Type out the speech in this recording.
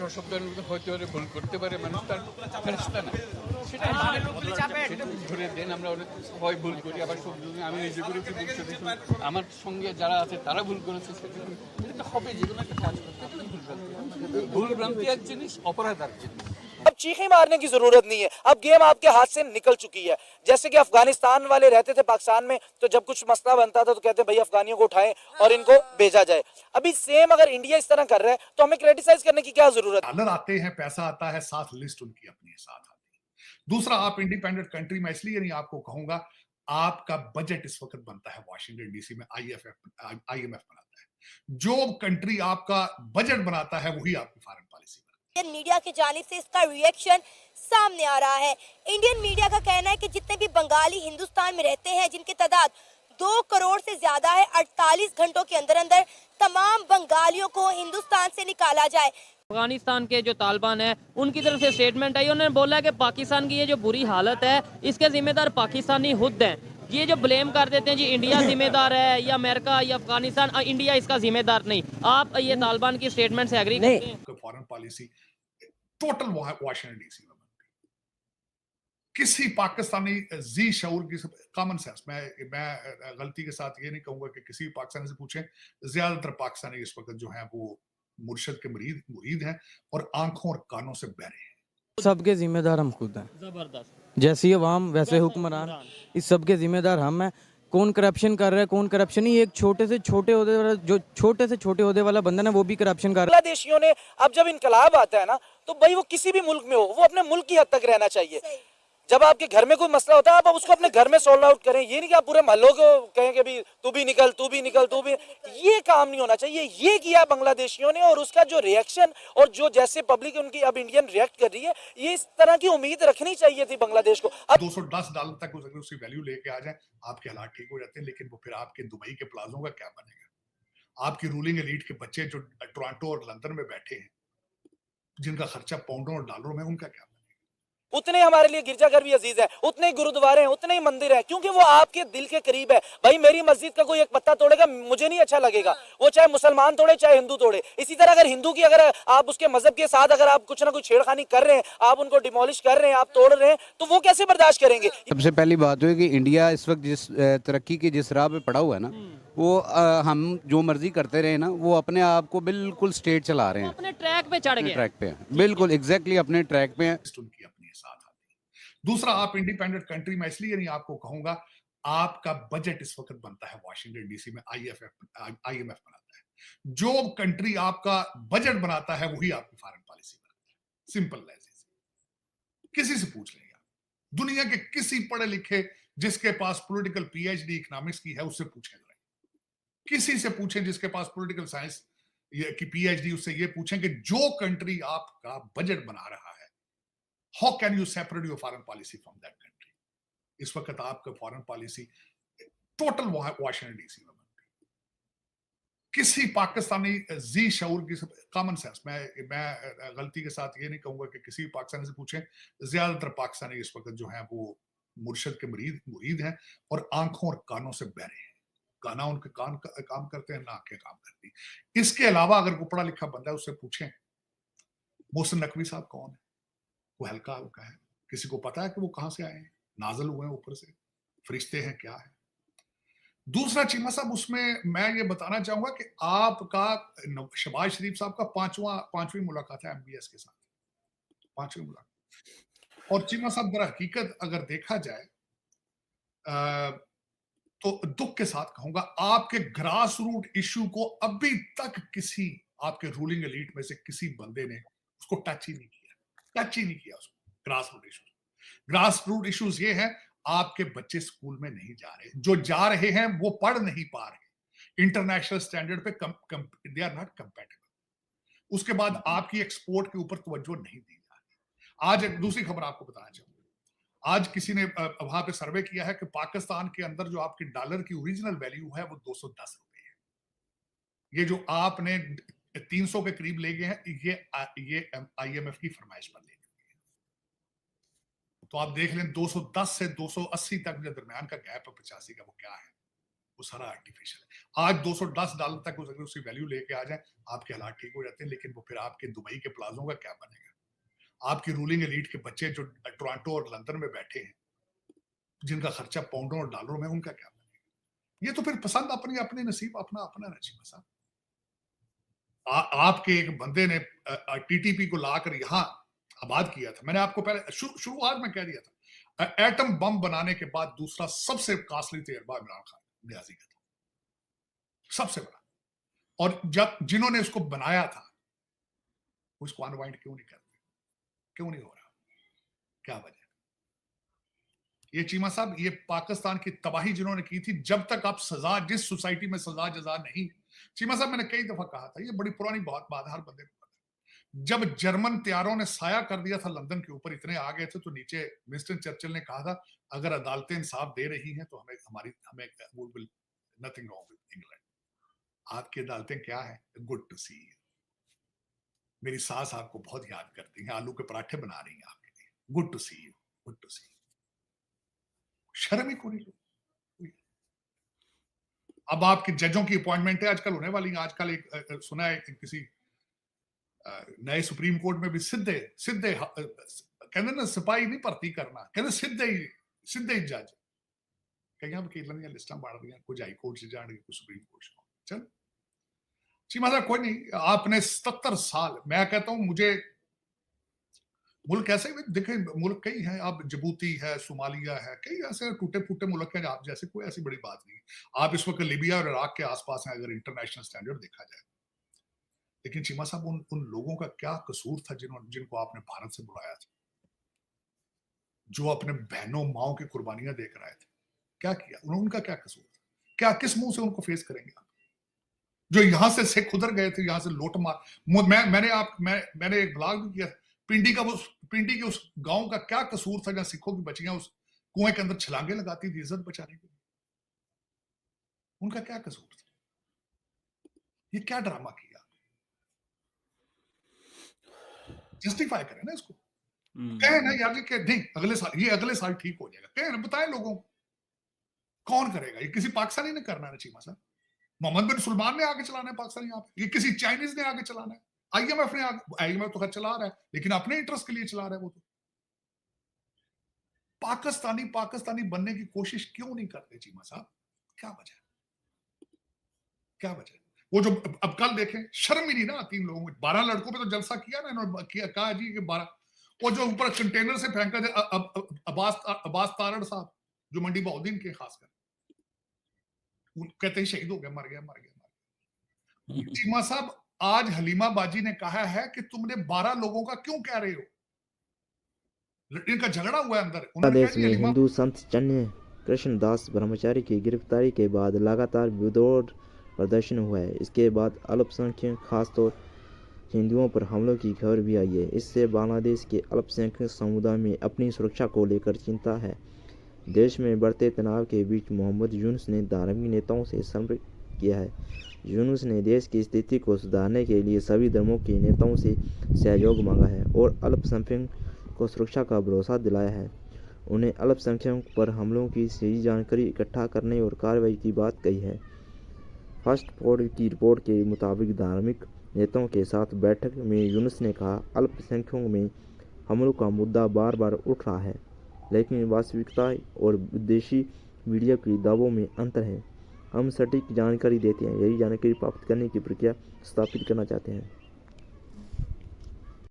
অশব্দের মধ্যে হয়তো ওরা ভুল করতে পারে, মানুষ তার ফেরেশতা না, সেটা সেটা ধরে দেন। আমরা অনেক সবাই ভুল করি, আবার সব আমি নিজে করেছি, আমার সঙ্গে যারা আছে তারা ভুল করেছে, সেটা তো হবে। যে কোনো একটা কাজ করতে গেলে ভুল ভ্রান্তি এক জিনিস, অপরাধ এক জিনিস। अब चीखें मारने की जरूरत नहीं है, अब गेम आपके हाथ से निकल चुकी है। जैसे कि अफगानिस्तान वाले रहते थे पाकिस्तान में, तो जब कुछ मसला बनता था तो कहते भाई अफगानियों को उठाएं और इनको भेजा जाए। अभी सेम अगर इंडिया इस तरह कर रहा है तो हमें क्रिटिसाइज करने की क्या जरूरत है। डॉलर आते हैं, पैसा आता है, साथ लिस्ट उनकी अपनी साथ आती है। दूसरा, आप इंडिपेंडेंट कंट्री में इसलिए नहीं आपको कहूंगा, आपका बजट इस वक्त बनता है वाशिंगटन डीसी में, आईएमएफ बनाता है। जो कंट्री आपका बजट बनाता है वही आपकी फॉरेन पॉलिसी बनाता है। इंडियन मीडिया की जानिब से इसका रिएक्शन सामने आ रहा है। इंडियन मीडिया का कहना है कि जितने भी बंगाली हिंदुस्तान में रहते हैं, जिनकी तादाद 2 करोड़ से ज्यादा है, 48 घंटों के अंदर अंदर तमाम बंगालियों को हिंदुस्तान से निकाला जाए। अफगानिस्तान के जो तालिबान है उनकी तरफ से स्टेटमेंट आई, उन्होंने बोला है कि पाकिस्तान की ये जो बुरी हालत है इसके जिम्मेदार पाकिस्तानी खुद हैं। ये जो ब्लेम कर देते हैं जी इंडिया जिम्मेदार है या अमेरिका या अफगानिस्तान, इंडिया इसका जिम्मेदार नहीं। आप ये तालिबान की स्टेटमेंट से एग्री करते हैं? Foreign policy total Washington DC में बनती है। किसी पाकिस्तानी जी शऊर की कॉमन सेंस, मैं गलती के साथ ये नहीं कहूंगा कि किसी पाकिस्तानी से पूछें, ज्यादातर पाकिस्तानी इस वक्त जो है वो मुर्शद के मुरीद हैं और आंखों और कानों से बहरे हैं। सबके जिम्मेदार हम खुद हैं। जबरदस्त। जैसी अवाम वैसे हुक्मरान, इस सब के जिम्मेदार हम हैं। कौन करप्शन कर रहा है, कौन करप्शन नहीं, एक छोटे से छोटे ओहदे वाला, जो छोटे से छोटे ओहदे वाला बंदा ना, वो भी करप्शन कर रहा है। बांग्लादेशियों ने अब जब इनकलाब आता है ना, तो भाई वो किसी भी मुल्क में हो, वो अपने मुल्क की हद तक रहना चाहिए। जब आपके घर में कोई मसला होता है, आप उसको अपने घर में सॉल्व आउट करें। ये नहीं कि आप पूरे महल्लों को कहें कि भी तू भी निकल, तू भी निकल, तू भी। ये काम नहीं होना चाहिए। ये किया बांग्लादेशियों ने, और उसका जो रिएक्शन और जो जैसे पब्लिक उनकी अब इंडियन रिएक्ट कर रही है, ये इस तरह की उम्मीद रखनी चाहिए थी बांग्लादेश को। अब $210 तक उसकी वैल्यू लेके आ जाए, आपके हालात ठीक हो जाते हैं। लेकिन वो फिर आपके दुबई के प्लाजों का क्या बनेगा? आपकी रूलिंग एलीट के बच्चे जो टोरंटो और लंदन में बैठे हैं, जिनका खर्चा पाउंडों और डॉलरों में, उनका क्या? उतने हमारे लिए गिरजाघर भी अजीज है, उतने ही गुरुद्वारे हैं, उतने ही मंदिर हैं, क्योंकि वो आपके दिल के करीब है। भाई मेरी मस्जिद का कोई एक पत्ता तोड़ेगा, मुझे नहीं अच्छा लगेगा, वो चाहे मुसलमान तोड़े चाहे हिंदू तोड़े। इसी तरह अगर हिंदू की, अगर आप उसके मजहब के साथ अगर आप कुछ ना कुछ छेड़खानी कर रहे हैं, आप उनको डिमोलिश कर रहे हैं, आप तोड़ रहे हैं, तो वो कैसे बर्दाश्त करेंगे। सबसे पहली बात है कि इंडिया इस वक्त जिस तरक्की की जिस राह पे पड़ा हुआ है ना, वो हम जो मर्जी करते रहे ना, वो अपने आप को बिल्कुल स्टेट चला रहे हैं, अपने ट्रैक पे चढ़ गए, ट्रैक पे हैं, बिल्कुल एग्जैक्टली अपने ट्रैक पे हैं। उनकी अपनी साथ आती है। दूसरा, आप इंडिपेंडेंट कंट्री में इसलिए नहीं आपको कहूंगा, आपका बजट इस वक्त बनता है वाशिंगटन डीसी में, आईएमएफ बनाता है। जो कंट्री आपका बजट बनाता है वही आपकी फॉरेन पॉलिसी बनाता है। सिंपल है। किसी से पूछ लेंगे, दुनिया के किसी पढ़े लिखे जिसके पास पॉलिटिकल पीएचडी इकोनॉमिक्स की है, उससे पूछें। किसी से पूछें जिसके पास पॉलिटिकल साइंस की पीएचडी, उससे ये पूछें कि जो कंट्री आपका बजट बना रहा है, how can you separate your foreign policy from that country. इस वक्त आपका foreign policy total Washington DC में बनती है। किसी पाकिस्तानी जी शऊर की कॉमन सेंस, मैं गलती के साथ ये नहीं कहूंगा कि किसी पाकिस्तानी से पूछें, ज्यादातर पाकिस्तानी इस वक्त जो है वो मुर्शद के मुरीद हैं और आंखों और कानों से बहरे हैं। गाना उनके कान काम करते हैं, ना आंखें काम करती। इसके अलावा अगर कोई पढ़ा लिखा बंदा है, उससे पूछें मोहसिन नकवी साहब कौन है, वो हल्का हल्का है, किसी को पता है कि वो कहां से आए हैं, नाजल हुए हैं ऊपर से, फरिश्ते हैं, क्या है। दूसरा चीमा साहब, उसमें मैं ये बताना चाहूंगा कि आपका शहबाज शरीफ साहब का पांचवी मुलाकात है एमबीएस के साथ, 5वीं मुलाकात। और चीमा साहब, दर हकीकत अगर देखा जाए तो दुख के साथ कहूंगा, आपके ग्रास रूट इश्यू को अभी तक किसी आपके रूलिंग एलीट में से किसी बंदे ने उसको टच ही नहीं किया उसको। ग्रास रूट इश्यूज ये है, आपके बच्चे स्कूल में नहीं जा रहे, जो जा रहे हैं वो पढ़ नहीं पा रहे, इंटरनेशनल स्टैंडर्ड पे दे आर नॉट कंपैटिबल। उसके बाद आपकी एक्सपोर्ट के ऊपर तवज्जो नहीं दी जा रही। आज एक दूसरी खबर आपको बताना चाहूंगा, आज किसी ने वहां पे सर्वे किया है कि पाकिस्तान के अंदर जो आपके डॉलर की ओरिजिनल वैल्यू है वो 210 रुपए है। ये जो आपने 300 के करीब ले गए हैं, ये आईएमएफ की फरमाइश पर ले गए हैं। तो आप देख लें 210 से 280 तक जो दरमियान का गैप है 85 का, वो क्या है। वो सारा आर्टिफिशियल है। आज $210 तक अगर उसकी वैल्यू लेके आ जाए, आपके हालात ठीक हो जाते हैं, लेकिन वो फिर आपके दुबई के प्लाजों का क्या बनेगा? आपकी रूलिंग एलीट के बच्चे जो टोरंटो और लंदन में बैठे हैं, जिनका खर्चा पाउंडों और डॉलरों में, उनका क्या बनेगा? ये तो फिर पसंद अपनी अपने नसीब, अपना अपना नसीब साहब। आपके एक बंदे ने टीटीपी को लाकर यहां आबाद किया था। मैंने आपको पहले शुरुआत में कह दिया था, एटम बम बनाने के बाद दूसरा सबसे कॉस्टली तजर्बा इमरान खान नियाजी का था, सबसे बड़ा। और जब जिन्होंने उसको बनाया था, उसको अनवाइंड क्यों नहीं करते? क्यों नहीं हो रहा? क्या वजह? ये चीमा साहब, ये पाकिस्तान की तबाही जिन्होंने की थी, जब तक आप सजा, जिस सोसाइटी में सजा जजा नहीं, चीमा साहब मैंने कई दफा कहा था, ये बड़ी पुरानी बात हर बंदे को पता है। जब जर्मन तैयारों ने साया कर दिया था लंदन के ऊपर, इतने आ गए थे, तो नीचे विंस्टन चर्चिल ने कहा था, अगर अदालतें इंसाफ दे रही हैं तो हमें नथिंग रॉन्ग विद इंग्लैंड। आपकी अदालतें क्या है? Good to see you. मेरी सास आपको बहुत याद करती हैं, आलू के पराठे बना रही हैं आपके लिए। Good to see you, good to see you. शर्म ही कोई नहीं। अब आपके जजों की अपॉइंटमेंट है आजकल होने वाली है। आजकल एक सुना है किसी नए सुप्रीम कोर्ट में भी सीधे कहते ना, सिपाही नहीं भर्ती करना, कहते सीधे ही जज। कई वकीलों दी लिस्टां बढ़ रही, कुछ हाई कोर्ट से जाएंगे, कुछ सुप्रीम कोर्ट से। चल चीमा साहब, कोई नहीं, आपने 77 साल, मैं कहता हूं, मुझे मुल्क ऐसे देखे, मुल्क कई हैं, आप जिबूती है, सोमालिया है, कई ऐसे टूटे फूटे मुल्क हैं, आप जैसे, कोई ऐसी बड़ी बात नहीं। आप इस वक्त लीबिया और इराक के आसपास हैं, अगर इंटरनेशनल स्टैंडर्ड देखा जाए। लेकिन चीमा साहब, उन लोगों का क्या कसूर था जिनको आपने भारत से बुलाया था, जो अपने बहनों माओ की कुर्बानियां देख रहे थे? क्या किया उनका? क्या कसूर था? क्या किस मुंह से उनको फेस करेंगे आप? जो यहां से सिख उधर गए थे, यहां से लूट मार। मैंने एक ब्लॉग भी किया, पिंडी के उस गांव का क्या कसूर था, जहां सिखों की बच्चियां उस कुएं के अंदर छलांगे लगाती थी इज्जत बचाने के लिए? उनका क्या कसूर था? ये क्या ड्रामा किया? जस्टिफाई करें ना इसको, कहें ना यार कि नहीं, अगले साल ठीक हो जाएगा, कहें ना, बताएं लोगों को। कौन करेगा? ये किसी पाकिस्तानी ने करना है चीमा साहब। मोहम्मद बिन सुलेमान ने आगे चलाना है पाकिस्तान, यहाँ पे ये किसी चाइनीज ने आगे चलाना है? आईएमएफ तो खैर चला रहा है, लेकिन अपने इंटरेस्ट के लिए चला रहा है। वो तो पाकिस्तानी बनने की कोशिश क्यों नहीं करते चीमा साहब? क्या वजह? क्या वजह? वो जो अब कल देखें, शर्म ही नहीं ना आती इन लोगों में। 12 लड़कों पे तो जलसा किया ना इन्होंने, कहा जी कि 12, वो जो ऊपर कंटेनर से फेंका थे, अब्बास तारड़ साहब, जो मंडी बहाउद्दीन के खासकर, कहते ही शहीद हो गया, मर गया। चीमा साहब, आज हलीमा बाजी ने कहा है कि तुमने 12 लोगों का क्यों कह रहे हो? इनका झगड़ा हुआ है अंदर। बांग्लादेश में हिंदू संत चन्य कृष्णदास ब्रह्मचारी की गिरफ्तारी के बाद लगातार विरोध प्रदर्शन हुआ है। इसके बाद अल्पसंख्यक खासतौर हिंदुओं पर हमलों की खबर भी आई है। इससे बांग्लादेश के अल्पसंख्यक समुदाय में अपनी सुरक्षा को लेकर चिंता है। देश में बढ़ते तनाव के बीच मोहम्मद यूनुस ने धार्मिक नेताओं से संपर्क किया है। यूनुस ने देश की स्थिति को सुधारने के लिए सभी धर्मों के नेताओं से सहयोग मांगा है और अल्पसंख्यकों को सुरक्षा का भरोसा दिलाया है। उन्हें अल्पसंख्यकों पर हमलों की सही जानकारी इकट्ठा करने और कार्रवाई की बात कही है। फर्स्ट पोस्ट की रिपोर्ट के मुताबिक धार्मिक नेताओं के साथ बैठक में यूनुस ने कहा, अल्पसंख्यकों में हमलों का मुद्दा बार बार उठ रहा है, लेकिन वास्तविकता और विदेशी मीडिया के दावों में अंतर है। हम सटीक जानकारी देते हैं, यही जानकारी प्राप्त करने की प्रक्रिया स्थापित करना चाहते हैं।